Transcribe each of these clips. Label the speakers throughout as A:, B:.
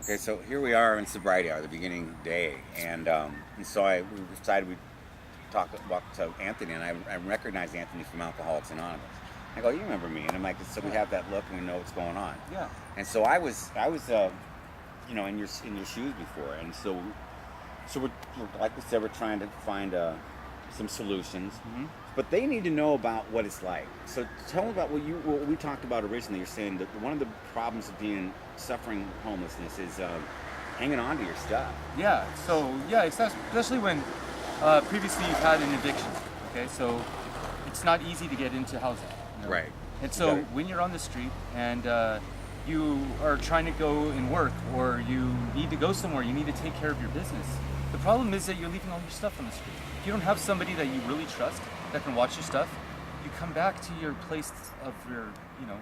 A: Okay, so here we are in sobriety hour, the beginning day, and so we decided we'd walk to Anthony, and I recognized Anthony from Alcoholics Anonymous. I go, you remember me? And I'm like, so we have that look and we know what's going on.
B: Yeah.
A: And so I was, in your shoes before, and so we're like we said, we're trying to find some solutions, but they need to know about what it's like. So tell them about what we talked about originally. You're saying that one of the problems of suffering homelessness is hanging on to your stuff.
B: Yeah. So especially when previously you've had an eviction. Okay, so it's not easy to get into housing.
A: Right.
B: And so when you're on the street and you are trying to go and work, or you need to go somewhere, you need to take care of your business. The problem is that you're leaving all your stuff on the street. If you don't have somebody that you really trust that can watch your stuff, you come back to your place of your,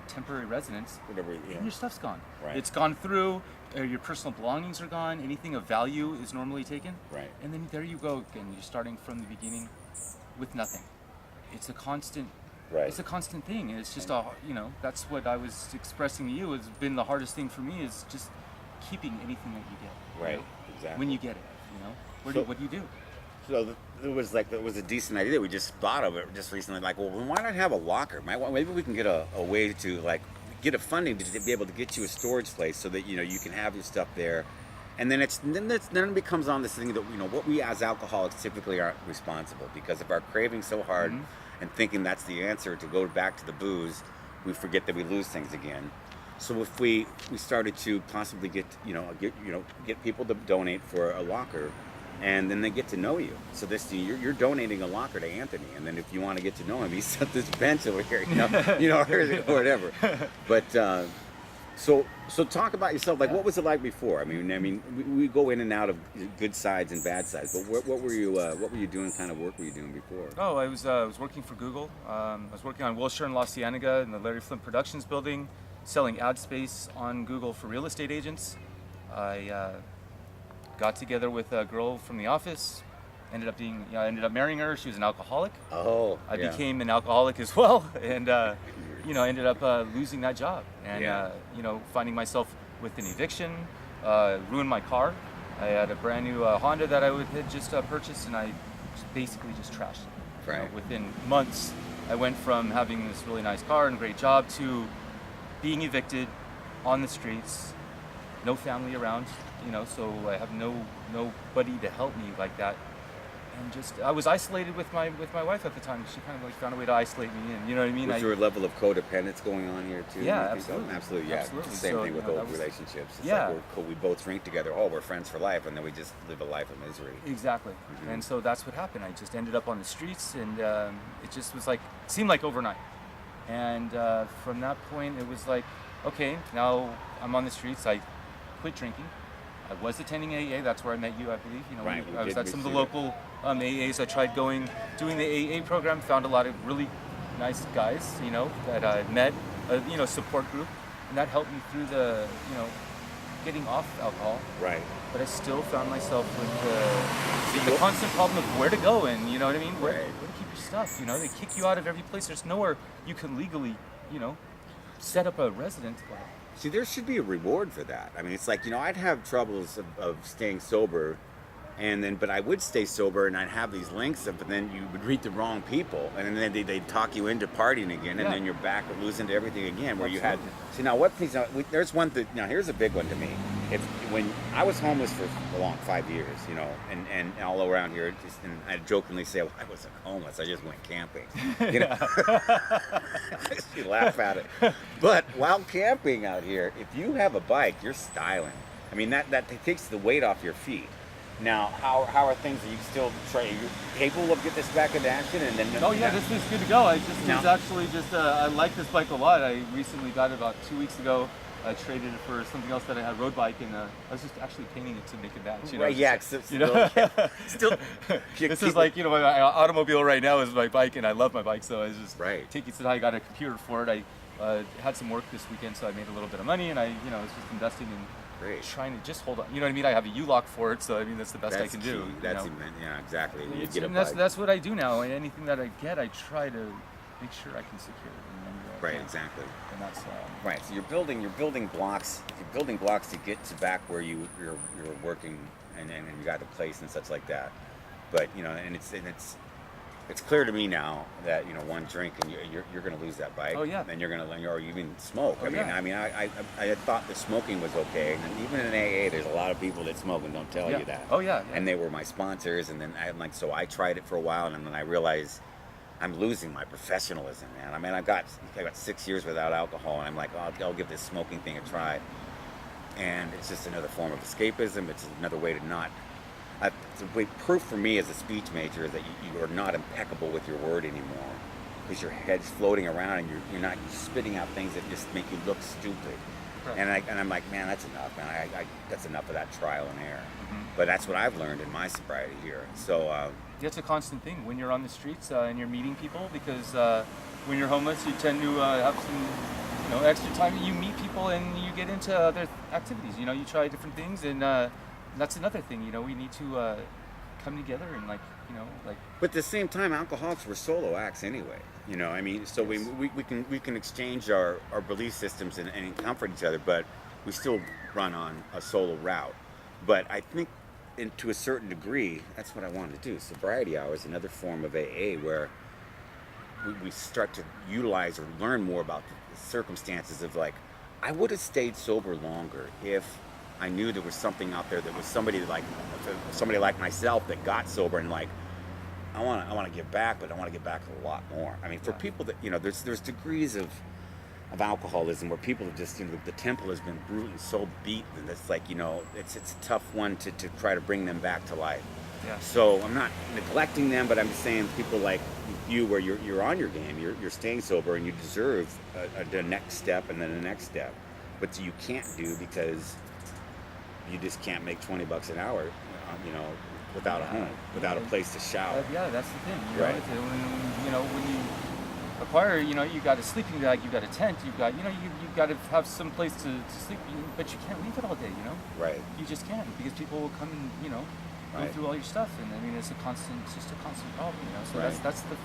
B: temporary residence,
A: Whatever. Yeah.
B: and your stuff's gone.
A: Right.
B: It's gone through. Your personal belongings are gone. Anything of value is normally taken.
A: Right.
B: And then there you go again. You're starting from the beginning with nothing. It's a constant.
A: Right.
B: It's a constant thing. It's just that's what I was expressing to you. Has been the hardest thing for me is just keeping anything that you get.
A: Right. Exactly.
B: When you get it, what do you do?
A: So it was a decent idea that we just thought of it just recently. Like, well, why not have a locker? Maybe we can get a way to get a funding to be able to get you a storage place so that you can have your stuff there, and then it becomes on this thing that what we as alcoholics typically aren't responsible, because if our craving so hard and thinking that's the answer to go back to the booze, we forget that we lose things again. So if we started to possibly get people to donate for a locker, and then they get to know you. So you're donating a locker to Anthony, and then if you want to get to know him, he's at this bench over here, or whatever. But so talk about yourself. Like, what was it like before? I mean, we go in and out of good sides and bad sides. But what were you doing? Kind of work were you doing before?
B: Oh, I was working for Google. I was working on Wilshire and La Cienega in the Larry Flint Productions building, selling ad space on Google for real estate agents. I got together with a girl from the office. I ended up marrying her. She was an alcoholic.
A: Oh,
B: I became an alcoholic as well, and ended up losing that job, and finding myself with an eviction, ruined my car. I had a brand new Honda that I had just purchased, and I basically just trashed it.
A: Right.
B: Within months, I went from having this really nice car and great job to being evicted on the streets, no family around, so I have nobody to help me like that. And I was isolated with my wife at the time. She kind of found a way to isolate me, and you know what I mean?
A: Was there a level of codependence going on here too?
B: Yeah,
A: you think so?
B: absolutely.
A: Yeah.
B: Absolutely.
A: Same
B: So,
A: thing with old relationships. It's like we both drink together. Oh, we're friends for life, and then we just live a life of misery.
B: Exactly. And so that's what happened. I just ended up on the streets, and it just was seemed like overnight. And from that point, it was like, okay, now I'm on the streets. I quit drinking. I was attending AA. That's where I met you, I believe.
A: Right.
B: I was at some of the local AAs. I tried doing the AA program. Found a lot of really nice guys, that I met. Support group, and that helped me through the, getting off alcohol.
A: Right.
B: But I still found myself with the constant problem of where to go, and you know what I mean. Where to keep your stuff. They kick you out of every place. There's nowhere you can legally, set up a residence.
A: See, there should be a reward for that. I mean, it's like, I'd have troubles of staying sober, but I would stay sober, and I'd have these links but then you would meet the wrong people, and then they'd talk you into partying again, and then you're back losing to everything again, where you had... See, now, there's one thing, now here's a big one to me. When I was homeless for a long 5 years, and all around here, and I jokingly say, well, I wasn't homeless, I just went camping. You laugh at it. But while camping out here, if you have a bike, you're styling. I mean, that takes the weight off your feet. Now, how are things? Are you still capable of get this back into action? And then
B: this is good to go. I like this bike a lot. I recently got it about 2 weeks ago. I traded it for something else that I had, road bike, and I was just actually painting it to make it match.
A: Right? Yeah. Still.
B: This is like my automobile right now is my bike, and I love my bike, so I was just taking it. I got a computer for it. I had some work this weekend, so I made a little bit of money, and I was just investing in.
A: Great.
B: Trying to just hold on. You know what I mean? I have a U-lock for it, so I mean that's the best I can do.
A: Exactly.
B: That's what I do now. And anything that I get, I try to make sure I can secure it.
A: Right, exactly.
B: and that's
A: Right. So you're building blocks to get to back where you're working and you got the place and such like that. But and it's clear to me now that one drink and you're going to lose that bike.
B: Oh, yeah.
A: And you're going to or even smoke.
B: Oh, yeah.
A: I had thought that smoking was okay, and even in AA, there's a lot of people that smoke and don't tell
B: yeah.
A: you that.
B: Oh yeah, yeah.
A: And they were my sponsors, and then so I tried it for a while, and then I realized I'm losing my professionalism, man. I mean, I got 6 years without alcohol, and I'm like, oh, I'll give this smoking thing a try. And it's just another form of escapism. It's another way to not. It's a way, proof for me as a speech major is that you are not impeccable with your word anymore, because your head's floating around and you're not spitting out things that just make you look stupid.
B: Right.
A: And I'm like, man, that's enough, man. That's enough of that trial and error.
B: Mm-hmm.
A: But that's what I've learned in my sobriety here. So.
B: It's a constant thing when you're on the streets and you're meeting people, because when you're homeless, you tend to have some, extra time. You meet people and you get into other activities. You try different things, and that's another thing. We need to come together and
A: But at the same time, alcoholics were solo acts anyway. I mean, so
B: Yes.
A: we can exchange our belief systems and comfort each other, but we still run on a solo route. But I think, to a certain degree, that's what I wanted to do. Sobriety hour is another form of AA where we start to utilize or learn more about the circumstances of, like, I would have stayed sober longer if I knew there was something out there that was somebody like myself that got sober and like, I want to give back, but I want to give back a lot more. I mean, for people that there's degrees of alcoholism where people have just the temple has been brutally so beat that it's like it's a tough one to try to bring them back to life.
B: Yeah.
A: So I'm not neglecting them, but I'm just saying people like you where you're on your game, you're staying sober and you deserve the next step and then the next step, but you can't do because you just can't make $20 an hour, without a home, without a place to shower.
B: Yeah, that's the thing.
A: Right.
B: When you acquire, you got a sleeping bag, you got a tent, you've got got to have some place to sleep, but you can't leave it all day.
A: Right.
B: You just can't, because people will come and go
A: Right.
B: through all your stuff, and I mean it's just a constant problem. So
A: Right.
B: that's the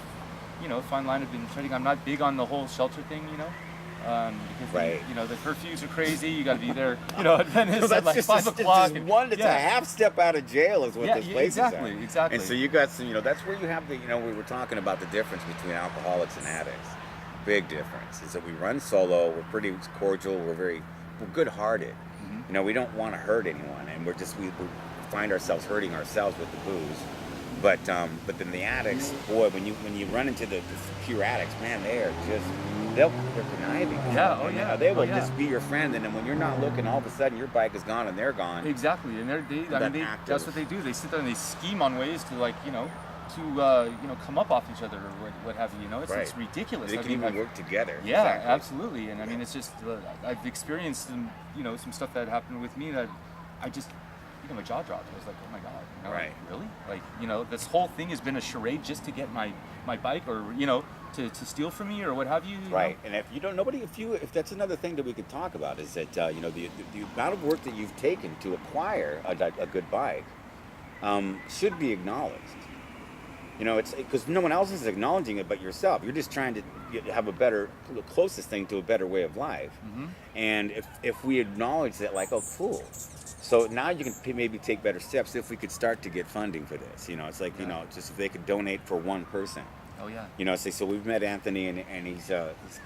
B: fine line I've been treading. I'm not big on the whole shelter thing, because
A: Right.
B: the curfews are crazy. You got to be there, and then it's at like 5
A: It's
B: o'clock.
A: just
B: and-
A: it's
B: yeah.
A: a half step out of jail is what
B: Yeah,
A: this place is.
B: exactly.
A: And so you got some, that's where you have the, we were talking about the difference between alcoholics and addicts. Big difference is that we run solo. We're pretty cordial. We're good-hearted.
B: Mm-hmm.
A: We don't want to hurt anyone, and we find ourselves hurting ourselves with the booze. But then the addicts, boy, when you run into the pure addicts, man, they're conniving.
B: Yeah, oh
A: And,
B: yeah.
A: they will
B: oh, yeah.
A: just be your friend, and then when you're not looking, all of a sudden your bike is gone and they're gone.
B: Exactly, and
A: Active.
B: that's what they do. They sit there and they scheme on ways to come up off each other or what have you. It's
A: Right.
B: ridiculous.
A: They can even work together.
B: Yeah,
A: Exactly.
B: absolutely. And I mean, it's just I've experienced some stuff that happened with me that I just my jaw dropped. I was like, oh my god,
A: Right.
B: really? Like this whole thing has been a charade just to get my bike or to steal from me or what have you.
A: Right, and if you don't, if that's another thing that we could talk about is that the amount of work that you've taken to acquire a good bike should be acknowledged. It's because no one else is acknowledging it but yourself. You're just trying to have the closest thing to a better way of life.
B: Mm-hmm.
A: And if we acknowledge that, like, oh, cool. So now you can maybe take better steps if we could start to get funding for this. It's like, just if they could donate for one person.
B: Oh yeah.
A: So we've met Anthony, and he's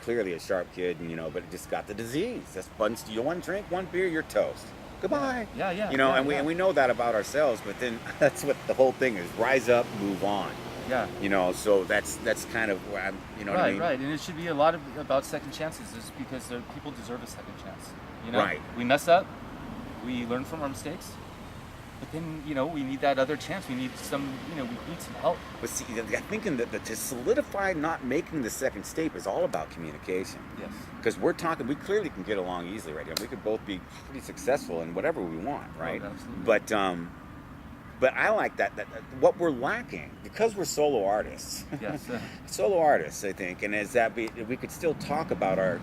A: clearly a sharp kid, but just got the disease. That's fun. You one drink, one beer, you're toast. Goodbye.
B: Yeah.
A: And we know that about ourselves, but then that's what the whole thing is. Rise up, move on.
B: Yeah.
A: So that's kind of where I'm, what I mean?
B: Right, and it should be a lot about second chances, just because people deserve a second chance.
A: Right.
B: We mess up, we learn from our mistakes, but then we need that other chance. We need some, we need some help.
A: But see, I'm thinking that to solidify not making the second step is all about communication.
B: Yes.
A: Because we clearly can get along easily right now. We could both be pretty successful in whatever we want, right?
B: Oh, absolutely.
A: But I like that what we're lacking, because we're solo artists.
B: Yes.
A: Solo artists, I think, and we could still talk about our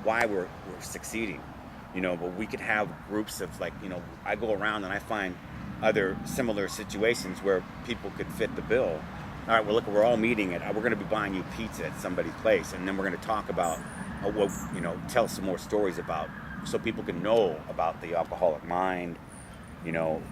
A: why we're succeeding, but we could have groups of, like, I go around and I find other similar situations where people could fit the bill. All right, well, look, we're all meeting we're going to be buying you pizza at somebody's place, and then we're going to talk about well, tell some more stories about, so people can know about the alcoholic mind. You know,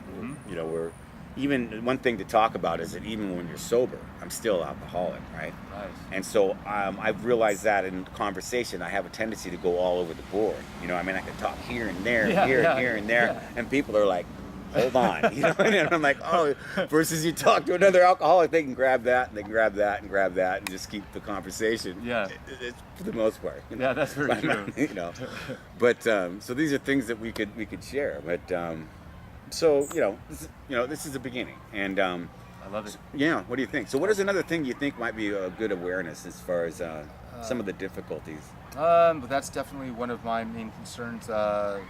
A: we're even one thing to talk about is that even when you're sober, I'm still alcoholic, right?
B: Nice.
A: And so I've realized that in conversation, I have a tendency to go all over the board. I mean, I can talk here and there, here and there, and people are like, hold on, and I'm like, oh, versus you talk to another alcoholic, they can grab that, and they can grab that, and grab that, and just keep the conversation.
B: Yeah.
A: It's for the most part.
B: Yeah, that's very true.
A: But so these are things that we could share. But so this is the beginning, and
B: I love it.
A: yeah. What do you think? So what is another thing you think might be a good awareness as far as some of the difficulties?
B: But that's definitely one of my main concerns. There's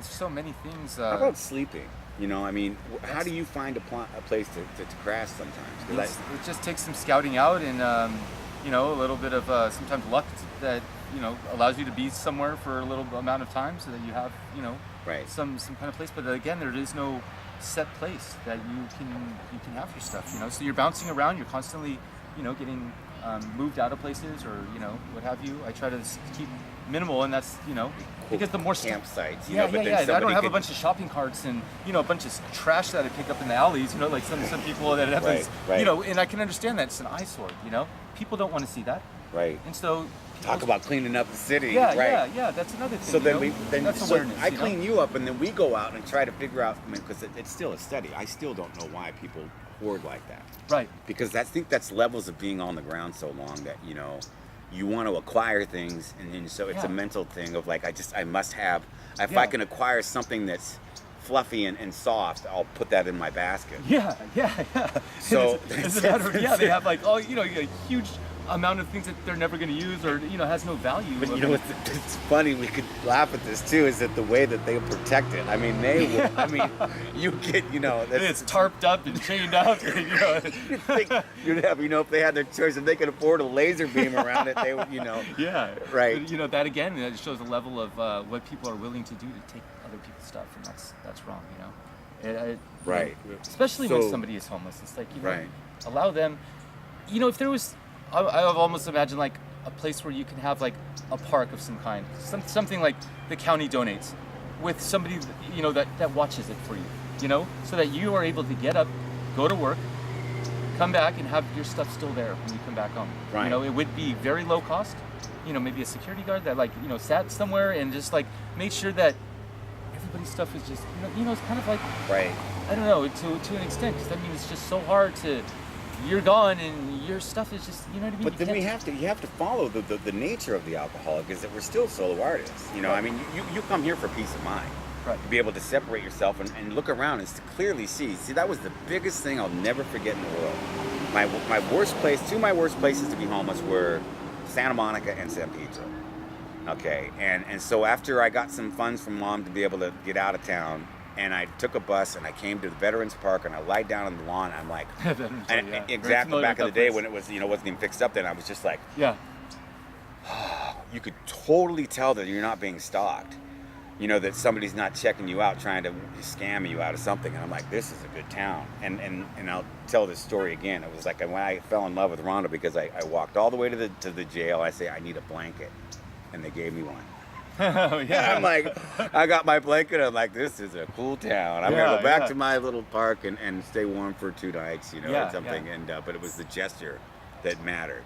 B: so many things.
A: How about sleeping? I mean, how do you find a place to crash sometimes? 'Cause
B: it just takes some scouting out and a little bit of sometimes luck that allows you to be somewhere for a little amount of time so that you have
A: right.
B: some kind of place. But again, there is no set place that you can have your stuff. So you're bouncing around. You're constantly getting moved out of places or what have you. I try to keep minimal, and that's because the more
A: campsites.
B: I don't have a bunch of shopping carts and a bunch of trash that I pick up in the alleys. Like some people that have
A: right.
B: and I can understand that it's an eyesore. People don't want to see that.
A: Right.
B: And so
A: talk about cleaning up the city.
B: Yeah,
A: right.
B: yeah. That's another thing.
A: So then
B: that's
A: so
B: awareness.
A: I clean you up, and then we go out and try to figure out. I mean, because it's still a study. I still don't know why people hoard like that.
B: Right.
A: Because I think that's levels of being on the ground so long that you want to acquire things, and then so it's a mental thing of like I must have. If I can acquire something that's fluffy and soft, I'll put that in my basket.
B: Yeah.
A: So
B: it's a matter of they have like a huge amount of things that they're never going to use or has no value.
A: But it's funny, we could laugh at this too, is that the way that they protect it. I mean, they will. I mean, you get
B: it's tarped up and chained up.
A: You'd think you'd have if they had their choice, if they could afford a laser beam around it, they would
B: Yeah.
A: Right.
B: But, that again, that shows a level of what people are willing to do to take other people's stuff, and that's wrong.
A: Right.
B: Especially when somebody is homeless, it's like
A: right.
B: Allow them. If there was. I've almost imagined like a place where you can have like a park of some kind, something like the county donates, with somebody that watches it for you, so that you are able to get up, go to work, come back, and have your stuff still there when you come back home.
A: Right.
B: It would be very low cost. Maybe a security guard that sat somewhere and just like made sure that everybody's stuff is just it's kind of like
A: right.
B: I don't know to an extent, because it's just so hard to. You're gone and your stuff is just, what I mean?
A: But then you have to follow the nature of the alcoholic, is that we're still solo artists. Right. I mean, you come here for peace of mind.
B: Right.
A: To be able to separate yourself and look around and to clearly see. See, that was the biggest thing I'll never forget in the world. My worst place, two of my worst places to be homeless were Santa Monica and San Pedro. Okay, and so after I got some funds from Mom to be able to get out of town, and I took a bus and I came to the Veterans Park and I lied down on the lawn. I'm like, exactly back in the day when it was, wasn't even fixed up then. I was just like,
B: yeah.
A: You could totally tell that you're not being stalked. That somebody's not checking you out, trying to scam you out of something. And I'm like, this is a good town. And I'll tell this story again. It was like when I fell in love with Rhonda, because I walked all the way to the jail. I say, I need a blanket, and they gave me one.
B: Oh, yeah.
A: I'm like, I got my blanket. I'm like, this is a cool town. I'm gonna go back to my little park and stay warm for 2 nights, or something. And but it was the gesture that mattered.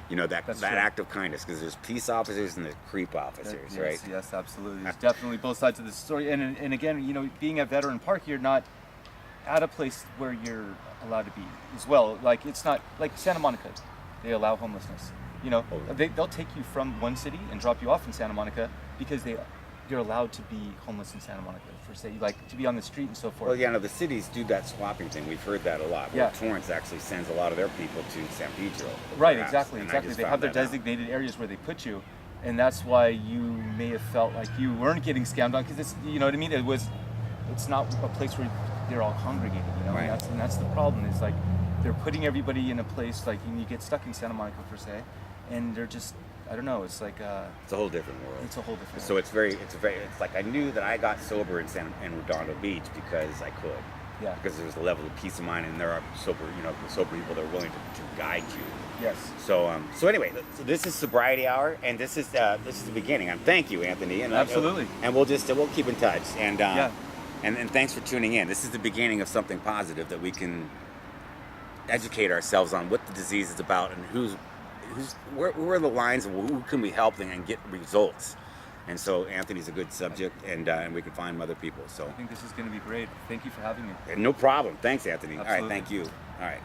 A: That act of kindness, because there's peace officers and there's creep officers, right?
B: Yes, absolutely. There's definitely both sides of the story. And again, being at Veteran Park, you're not at a place where you're allowed to be as well. Like it's not like Santa Monica, they allow homelessness. They'll take you from one city and drop you off in Santa Monica because you're allowed to be homeless in Santa Monica, for say, like to be on the street and so forth.
A: Well, the cities do that swapping thing. We've heard that a lot.
B: Yeah.
A: Torrance actually sends a lot of their people to San Pedro.
B: Right,
A: perhaps,
B: exactly. They have their designated areas where they put you, and that's why you may have felt like you weren't getting scammed on, because it's, what I mean? It's not a place where they're all congregated,
A: Right.
B: And that's the problem. Is like they're putting everybody in a place like you get stuck in Santa Monica, per se, and they're just. I don't know. It's like
A: it's a whole different world.
B: It's a whole different.
A: So it's like I knew that I got sober in Redondo Beach because I could.
B: Yeah.
A: Because there's a level of peace of mind, and there are sober people that are willing to guide you.
B: Yes.
A: So anyway, so this is Sobriety Hour, and this is the beginning. Thank you, Anthony. And
B: Absolutely.
A: And we'll keep in touch. And
B: Yeah.
A: and thanks for tuning in. This is the beginning of something positive that we can educate ourselves on what the disease is about and where are the lines of who can we help and get results. And so Anthony's a good subject, and we can find other people. So
B: I think this is going to be great. Thank you for having me.
A: no problem. Thanks, Anthony. All right,
B: Absolutely.
A: thank you. All right.